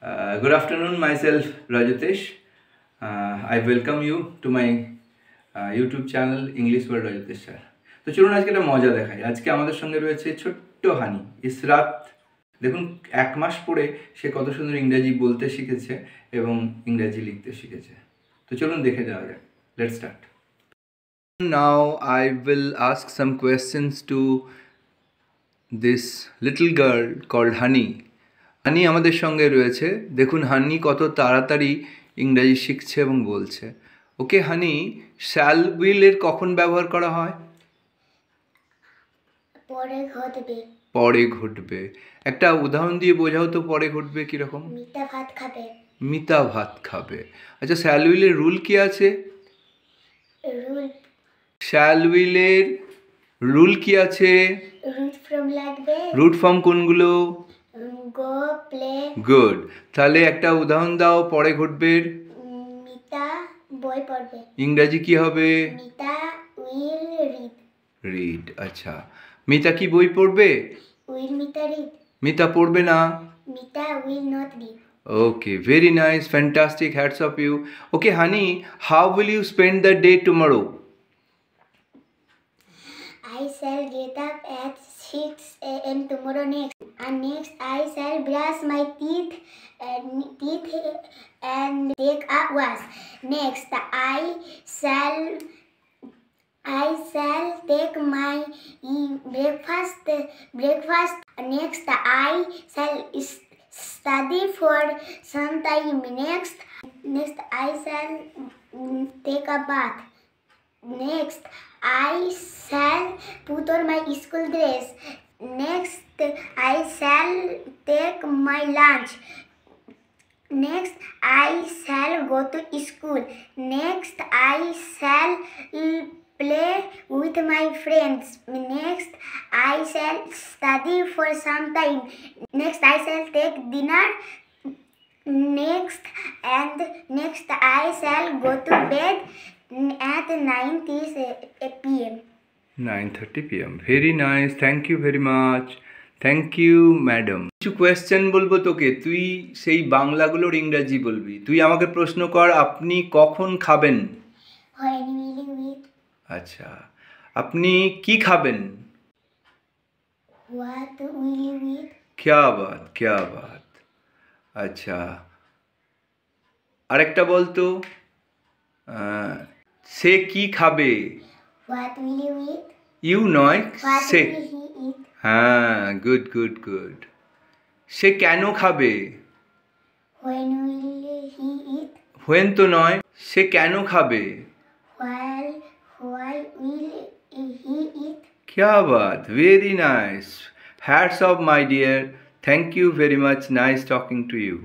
Good afternoon, myself Rajatesh. I welcome you to my YouTube channel English World Rajatesh sir. তো চলুন আজকে একটা মজা দেখাই। আজকে আমাদের সঙ্গে রয়েছে ছোট্ট হানি ইসরাত। দেখুন 1 মাস পরে সে কত সুন্দর ইংরেজি বলতে শিখেছে এবং ইংরেজি লিখতে শিখেছে। তো চলুন দেখে যাওয়া যাক। Let's start. Now I will ask some questions to this little girl called Honey. হানি আমাদের সঙ্গে রয়েছে। দেখুন হানি কত তাড়াতাড়ি ইংরেজি শিখছে এবং বলছে। ওকে হানি, শ্যাল উইল এর কখন ব্যবহার করা হয়? পরে ঘটবে। পরে ঘটবে। একটা উদাহরণ দিয়ে বোঝাও তো পরে ঘটবে কিরকম? মিতা ভাত খাবে। মিতা ভাত খাবে। আচ্ছা শ্যাল উইল এর রুল কি আছে? রুল। শ্যাল উইল এর রুল কি আছে? রুট ফর্ম লাগবে। রুট ফর্ম কোনগুলো? গো, প্লে। গুড। তাহলে একটা উদাহরণ দাও পরে ঘটবে। মিতা বই পড়বে। ইংরেজি কি হবে? Mita will read. রিড। আচ্ছা মিতা কি বই পড়বে? Will Mita read. মিতা পড়বে না। Mita will not read. Okay, very nice, fantastic, hats off you. Okay, honey, how will you spend the day tomorrow? I shall get up at 6 a.m. tomorrow next. And next I shall brush my teeth and take a wash. Next I shall take my breakfast. Next I shall study for some time. Next I shall take a bath. Next I shall put on my school dress. Next I shall take my lunch. Next I shall go to school. Next I shall play with my friends. Next I shall study for some time. Next I shall take dinner. Next I shall go to bed at 9:30 p.m. 9:30 p.m. Very nice. Thank you very much. Thank you, madam. কিছু question বলবো তোকে, তুই সেই বাংলাগুলোর ইংরেজি বলবি। তুই আমাকে প্রশ্ন কর, আপনি কখন খাবেন? When will you eat? আচ্ছা, আপনি কি খাবেন? What will you eat? क्या बात। আচ্ছা, আরেকটা বলতো, সে কি খাবে? What will you eat? You নয়, What সে। will he eat? হ্যাঁ, গুড। সে কেন খাবে? When will he eat? When তো নয়, সে কেন খাবে? Why will he eat? क्या बात, very nice. Hats off my dear. Thank you very much. Nice talking to you.